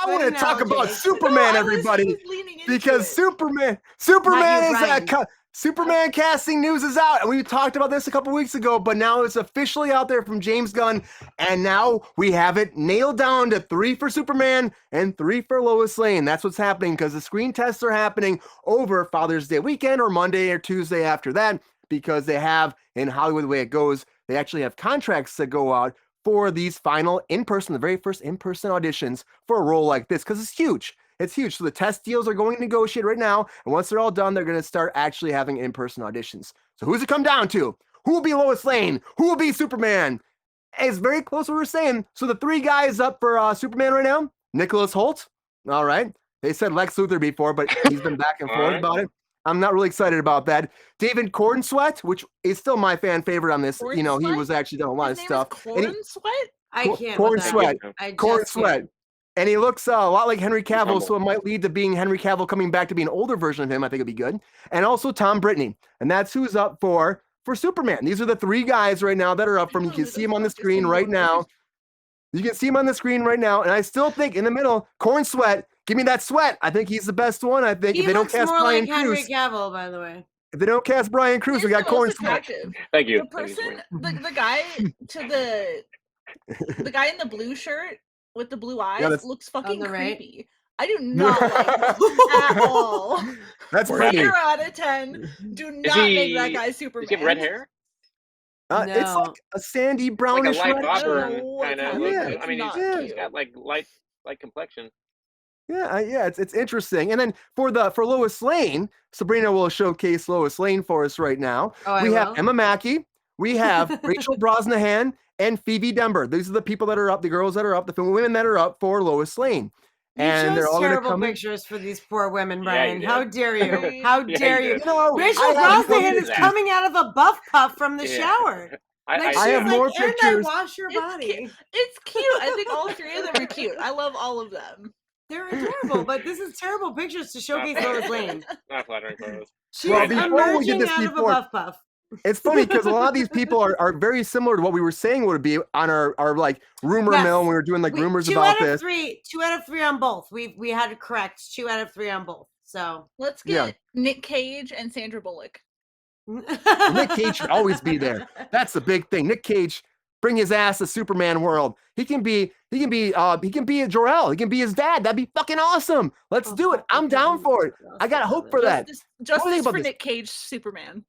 I want to talk analogy. about Superman, everybody, because Superman Superman casting news is out, and we talked about this a couple weeks ago, but now it's officially out there from James Gunn, and now we have it nailed down to 3 for Superman and 3 for Lois Lane. That's what's happening because the screen tests are happening over Father's Day weekend or Monday or Tuesday after that, because they have, in Hollywood, the way it goes, they actually have contracts that go out for these final in-person, the very first in-person auditions for a role like this, because it's huge. It's huge. So the test deals are going to negotiate right now, and once they're all done, they're going to start actually having in-person auditions. So who's it come down to? Who will be Lois Lane? Who will be Superman? It's very close to what we're saying. So the 3 guys up for Superman right now, Nicholas Hoult. All right. They said Lex Luthor before, but he's been back and forth about it. I'm not really excited about that. David Cornsweet, which is still my fan favorite on this. He was actually done a lot of stuff. Cornsweet? I can't. Cornsweet. And he looks a lot like Henry Cavill, so it might lead to being Henry Cavill coming back to be an older version of him. I think it'd be good. And also Tom Brittany. And that's who's up for Superman. These are the 3 guys right now that are up from. You can see him on the screen right now. You can see him on the screen right now. And I still think in the middle, Cornsweet, give me that sweat. I think he's the best one. I think if they don't cast Brian Cruz. Henry Cavill, by the way. If they don't cast Brian Cruz, we got Cornsweet. Thank you. The person, the guy the guy in the blue shirt with the blue eyes looks fucking creepy. Right. I do not like at all. That's pretty. 0 out of 10. Do not make that guy Superman. Does he have red hair? No. It's like a sandy brownish like a light red auburn kind of. Yeah. I mean, he's got like light complexion. Yeah, it's interesting. And then for Lois Lane, Sabrina will showcase Lois Lane for us right now. We have Emma Mackey, we have Rachel Brosnahan, and Phoebe Denber. These are the people that are up, the girls that are up, the women that are up for Lois Lane. And they're all terrible pictures for these poor women, Brian. How dare you? How dare you? Rachel Brosnahan is coming out of a buff puff from the shower. I have more pictures. Wash your body. It's cute. I think all 3 of them are cute. I love all of them. They're adorable, but this is terrible pictures to showcase Lois Lane. Not flattering photos. She's emerging out of a buff puff. It's funny because a lot of these people are very similar to what we were saying would be on our like rumor mill when we were doing like rumors about this. 2 out of 3 on both. We had it correct. 2 out of 3 on both. So let's get Nick Cage and Sandra Bullock. Nick Cage should always be there. That's the big thing. Nick Cage, bring his ass to Superman world. He can be a Jor-El. He can be his dad. That'd be fucking awesome. Let's do it. I'm down for it. I got hope for that. Justice for Nick Cage Superman.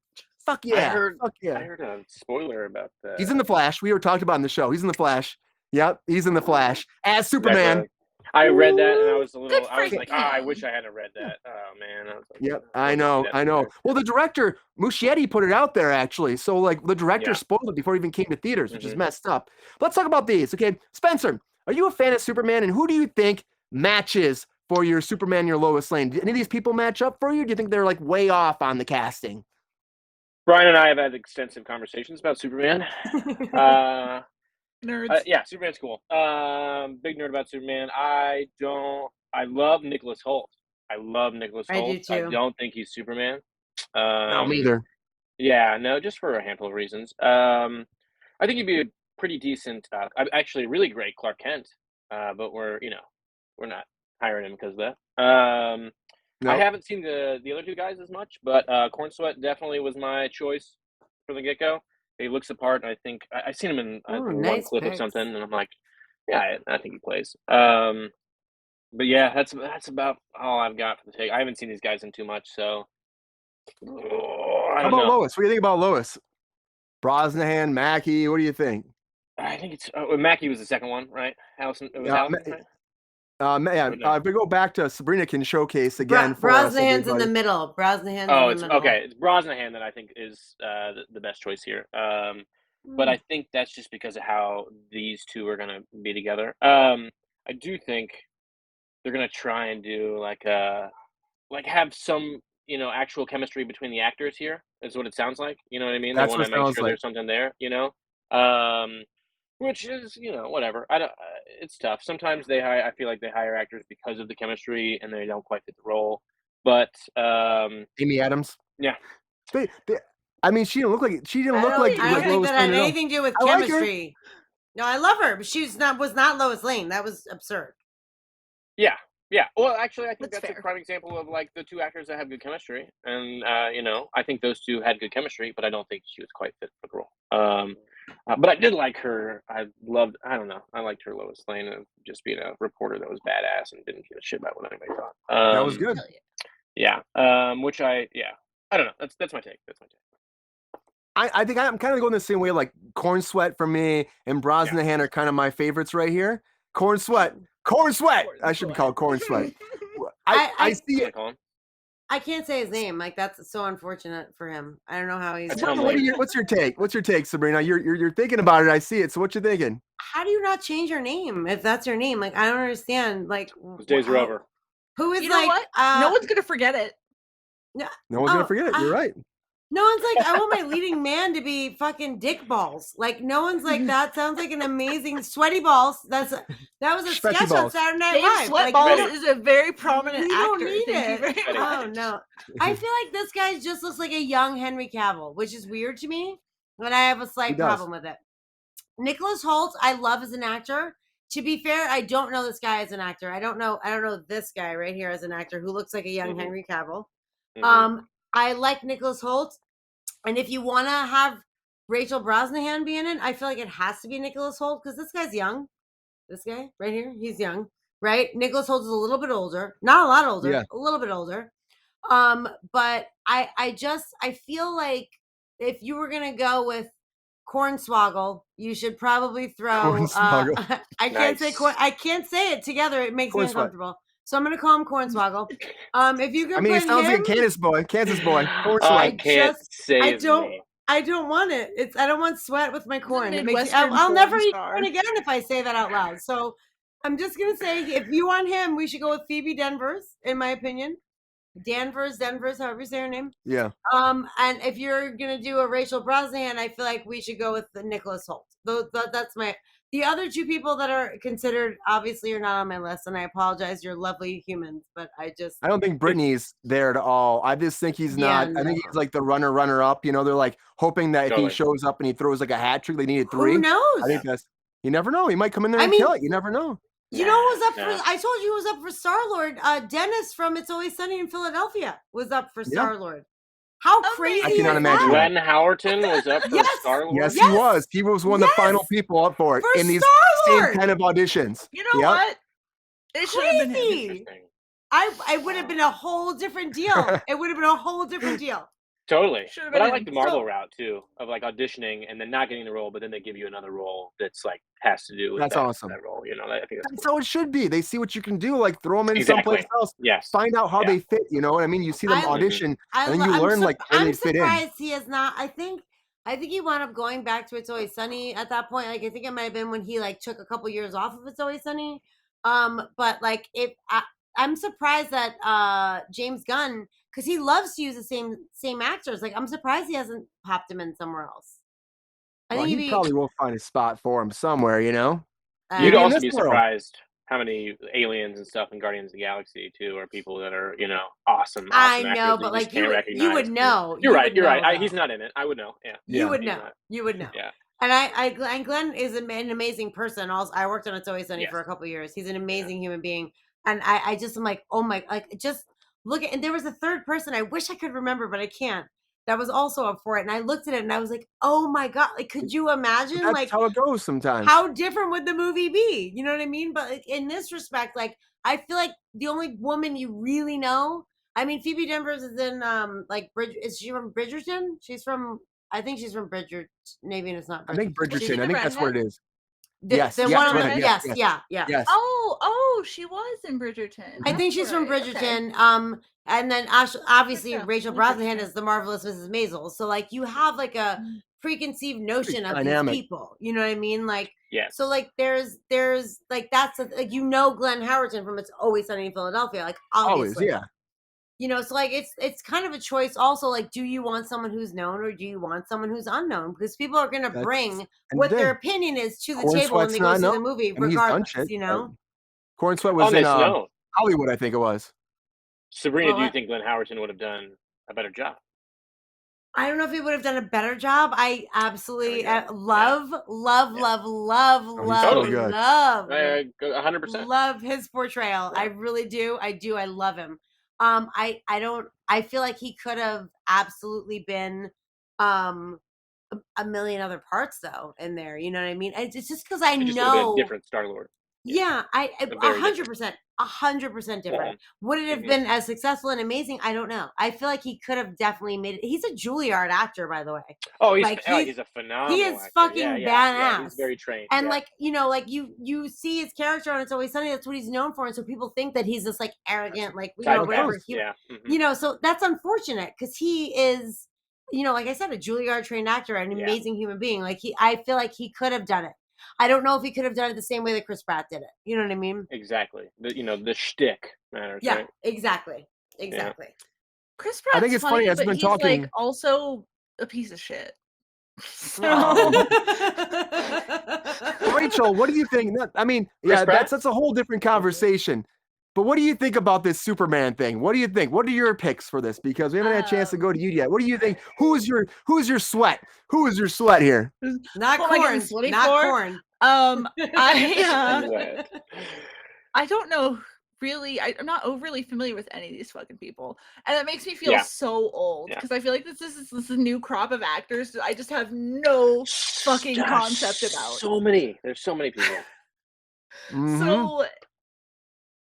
Fuck yeah. I heard a spoiler about that. He's in the Flash. We were talking about in the show. He's in the Flash. Yep, he's in the Flash as Superman. I read that and I was like, I wish I hadn't read that. Oh man. Yep, I know. Well, the director, Muschietti, put it out there actually. So like the director spoiled it before it even came to theaters, which is messed up. Let's talk about these. Okay. Spencer, are you a fan of Superman, and who do you think matches for your Superman, your Lois Lane? Do any of these people match up for you? Do you think they're like way off on the casting? Brian and I have had extensive conversations about Superman. Nerds. Yeah, Superman's cool. Big nerd about Superman. I love Nicholas Hoult. I do too. I don't think he's Superman. No, me either. Yeah, no, just for a handful of reasons. I think he'd be a pretty decent, actually really great Clark Kent. But we're not hiring him because of that. I haven't seen the other 2 guys as much, but Cornsweet definitely was my choice from the get-go. He looks the part. I think I've seen him in one clip of something, and I'm like, yeah, I think he plays. But yeah, that's about all I've got for the take. I haven't seen these guys in too much, so. How about Lois? What do you think about Lois? Brosnahan, Mackey. What do you think? I think it's Mackey was the second one, right? Allison. It was Allison, right? If we go back to Sabrina can showcase again. Brosnahan's in the middle. Brosnahan's in the middle. Okay. It's Brosnahan that I think is the best choice here. But I think that's just because of how these 2 are going to be together. I do think they're going to try and do like have some actual chemistry between the actors here. Is what it sounds like. You know what I mean? That's they want to make sure there's something there. Which is, whatever. It's tough. Sometimes I feel like they hire actors because of the chemistry and they don't quite fit the role. But Amy Adams. Yeah. I mean, she didn't look like I don't think that had anything to do with chemistry. No, I love her, but was not Lois Lane. That was absurd. Yeah. Yeah. Well, actually, I think That's that's a fair. prime example of like the two actors that have good chemistry, and I think those two had good chemistry, but I don't think she was quite fit for the role. But I did like her. I don't know. I liked her Lois Lane of just being a reporter that was badass and didn't give a shit about what anybody thought. That was good. Yeah. I don't know. That's my take. That's my take. I think I'm kind of going the same way. Like Corn Sweat for me and Brosnahan are kind of my favorites right here. Corn Sweat. I should be called Corn Sweat. I see it. I can't say his name. Like that's so unfortunate for him. I don't know how he's. What's your take? What's your take, Sabrina? You're thinking about it. I see it. So what you thinking? How do you not change your name if that's your name? Like I don't understand. Like those days are over. Who is you know what? No one's gonna forget it. No one's gonna forget it. You're right. No one's like, I want my leading man to be fucking dick balls. Like no one's like, that sounds like an amazing sweaty balls. That was a sketch on Saturday Night Live. Sweat balls is a very prominent actor. Don't need it. Oh no. I feel like this guy just looks like a young Henry Cavill, which is weird to me. And I have a slight problem with it. Nicholas Hoult, I love as an actor. To be fair, I don't know this guy as an actor. I don't know this guy right here as an actor who looks like a young Henry Cavill. I like Nicholas Hoult, and if you want to have Rachel Brosnahan be in it, I feel like it has to be Nicholas Hoult because this guy's young. This guy right here, he's young, right? Nicholas Hoult is a little bit older, not a lot older, a little bit older. But I feel like if you were gonna go with Cornswoggle, you should probably throw. I can't say it together. It makes me uncomfortable. So I'm gonna call him Cornswoggle. If you can, it sounds like a Kansas boy. I don't want it. I don't want sweat with my corn. I'll never eat corn again if I say that out loud. So I'm just gonna say, if you want him, we should go with Phoebe Danvers, in my opinion. Denvers, however you say her name. Yeah. And if you're gonna do a Rachel Brosnahan, I feel like we should go with the Nicholas Hoult. That's my. The other two people that are considered obviously are not on my list, and I apologize. You're lovely humans, but I don't think Brittany's there at all. I just think he's not. I think he's like the runner up. They're like hoping that if he shows up and he throws like a hat trick, they needed 3. Who knows? I think you never know. He might come in there and kill it. You never know. You know who was up for? I told you who was up for Star-Lord. Dennis from It's Always Sunny in Philadelphia was up for Star-Lord. How crazy! I cannot imagine. Glenn Howerton was up for Star-Lord. Yes, he was. He was one of the final people up for it in these same kind of auditions. You know what? It should have been him. I would have been a whole different deal. It would have been a whole different deal. Totally. But I like the Marvel route too, of like auditioning and then not getting the role, but then they give you another role that's like has to do with that role. I think that's how it should be. They see what you can do, like throw them in someplace else. Yes. Find out how they fit. You know what I mean? You see them audition, and then you learn like where they fit in. I'm surprised he has not. I think he wound up going back to It's Always Sunny at that point. Like I think it might have been when he like took a couple years off of It's Always Sunny. But like I'm surprised that James Gunn, because he loves to use the same actors. Like I'm surprised he hasn't popped him in somewhere else. I think he probably will find a spot for him somewhere. You'd also be surprised how many aliens and stuff in Guardians of the Galaxy too are people that are awesome. I know, but like you would know. You're right. He's not in it. I would know. Yeah, you would know. You would know. Yeah. And Glenn is an amazing person. Also, I worked on It's Always Sunny for a couple of years. He's an amazing human being. And I just am like, oh my, like just look at, and there was a third person I wish I could remember, but I can't. That was also up for it. And I looked at it and I was like, oh my God, like, could you imagine? That's like how it goes sometimes. How different would the movie be? You know what I mean? But like, in this respect, like, I feel like the only woman you really know, I mean, Phoebe Danvers is in, is she from Bridgerton? I think she's from Bridgerton. Maybe it's not Bridgerton. I think Bridgerton. I think that's what it is. Yes. Oh, she was in Bridgerton. I think she's from Bridgerton. Okay. And then obviously Rachel Brosnahan is the marvelous Mrs. Maisel. So like you have like a preconceived notion of these people. You know what I mean? Like so like there's like that's like Glenn Howerton from It's Always Sunny in Philadelphia. Like obviously. Always, so like it's kind of a choice also, like, do you want someone who's known or do you want someone who's unknown? Because people are going to bring what their opinion is to the table when they go see the movie, regardless, Corn Sweat was in Hollywood, I think it was. Sabrina, do you think Glenn Howerton would have done a better job? I don't know if he would have done a better job. I absolutely love so good. 100%. Love his portrayal. I really do. I love him. I feel like he could have absolutely been a million other parts though in there. You know what I mean? It's just because I know a different Star-Lord. Yeah, 100%, 100% different. Would it have been as successful and amazing? I don't know. I feel like he could have definitely made it. He's a Juilliard actor, by the way. Oh, he's a phenomenal. He is actor. fucking badass. Yeah, he's very trained. And like you see his character on It's Always Sunny. That's what he's known for, and so people think that he's this like arrogant, like whatever. So that's unfortunate because he is, like I said, a Juilliard trained actor, an amazing human being. Like I feel like he could have done it. I don't know if he could have done it the same way that Chris Pratt did it. You know what I mean? Exactly. The shtick matters. Yeah, right? exactly. Yeah. Chris Pratt. I think it's funny as been talking. Like also a piece of shit. Rachel, what do you think? I mean, that's a whole different conversation. But what do you think about this Superman thing? What do you think? What are your picks for this? Because we haven't had a chance to go to you yet. What do you think? Who's your sweat? Who is your sweat here? Not corn. Not corn. I don't know. Really, I'm not overly familiar with any of these fucking people, and that makes me feel so old because I feel like this is a new crop of actors that I just have no fucking concept about. There's so many people. So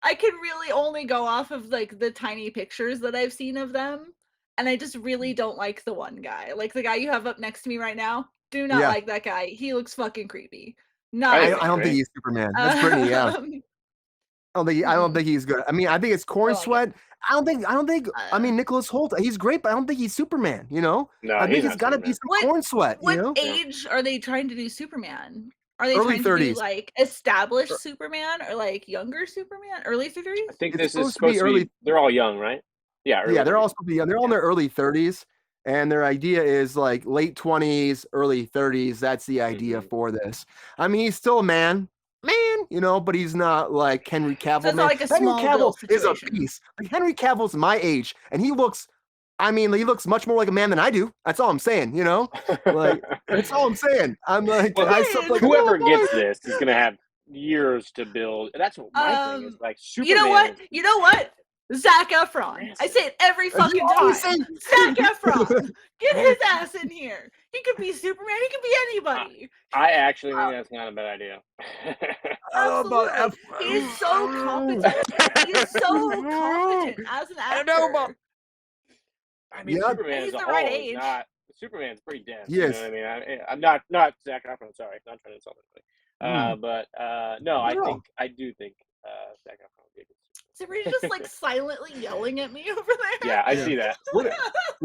I can really only go off of like the tiny pictures that I've seen of them, and I just really don't like the one guy. Like the guy you have up next to me right now. Do not like that guy. He looks fucking creepy. I don't think he's Superman. That's pretty. I don't think he's good. I mean, I think it's corn sweat. I don't think. I mean, Nicholas Hoult. He's great, but I don't think he's Superman. No, I think it's got to be some corn sweat. What age are they trying to do Superman? Are they early trying 30s. to do like established Superman or like younger Superman? Early 30s? I think this is supposed to be. They're all young, right? Yeah. They're all supposed to be young. They're all in their early 30s, and their idea is like late 20s, early 30s. That's the idea for this. I mean, he's still a man, but he's not like Henry Cavill. So it's not like a small Henry Cavill is a situation. piece. Like Henry Cavill's my age, and he looks much more like a man than I do. That's all I'm saying, Like, that's all I'm saying. I'm like, whoever gets this is gonna have years to build. That's what my thing is. Like, Superman. You know what? Zac Efron. I say it every fucking time. Zac Efron. Get his ass in here. He could be Superman. He could be anybody. I actually think that's not a bad idea. Absolutely. He's so competent. He's so competent as an actor. I mean, Superman is the right age. Superman's pretty dense. Yes. You know what I mean? I'm not Zac Efron. Sorry, not trying to insult anybody. But no, I do think Zac Efron would be a good. So we're just like silently yelling at me over there. Yeah, I see that. What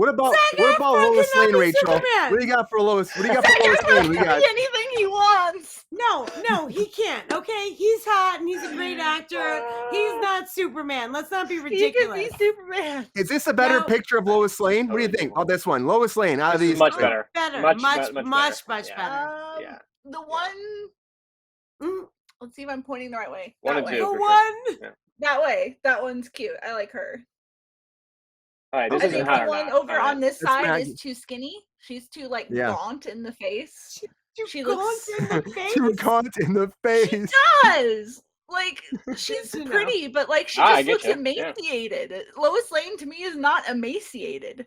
about Lois Lane, Rachel? What do you got for Lois? What do you got for Lois Lane? We got anything he wants. No, he can't. Okay, he's hot and he's a great actor. He's not Superman. Let's not be ridiculous. He could be Superman. Is this a better picture of Lois Lane? What do you think? Oh, this one, Lois Lane. Out of these, much better. Much better. Yeah. The one. Let's see if I'm pointing the right way. One and two. The one. Yeah. That way. That one's cute. I like her. All right, this I isn't think hot the one over on this side Maggie. is too skinny. She's too gaunt in the face. She looks in the face. Too gaunt in the face. She does. Like, she's pretty, but like she just looks emaciated. Yeah. Lois Lane to me is not emaciated.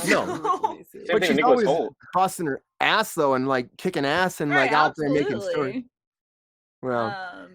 No, but she's always busting her ass though, and like kicking ass and like out there making stories. Well,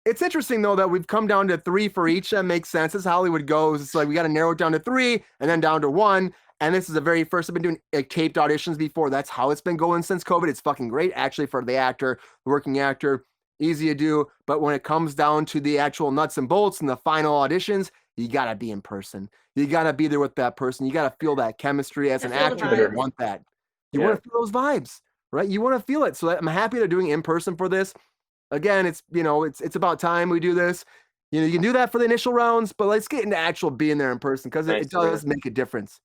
it's interesting though that we've come down to 3 for each. That makes sense. As Hollywood goes, it's like we got to narrow it down to 3 and then down to 1. And this is the very first. I've been doing taped auditions before. That's how it's been going since COVID. It's fucking great actually for the actor, the working actor. Easy to do. But when it comes down to the actual nuts and bolts and the final auditions, you got to be in person. You got to be there with that person. You got to feel that chemistry as an actor. You want that. You want to feel those vibes, right? You want to feel it. So I'm happy they're doing in person for this. Again, it's about time we do this. You can do that for the initial rounds, but let's get into actual being there in person because it does make a difference.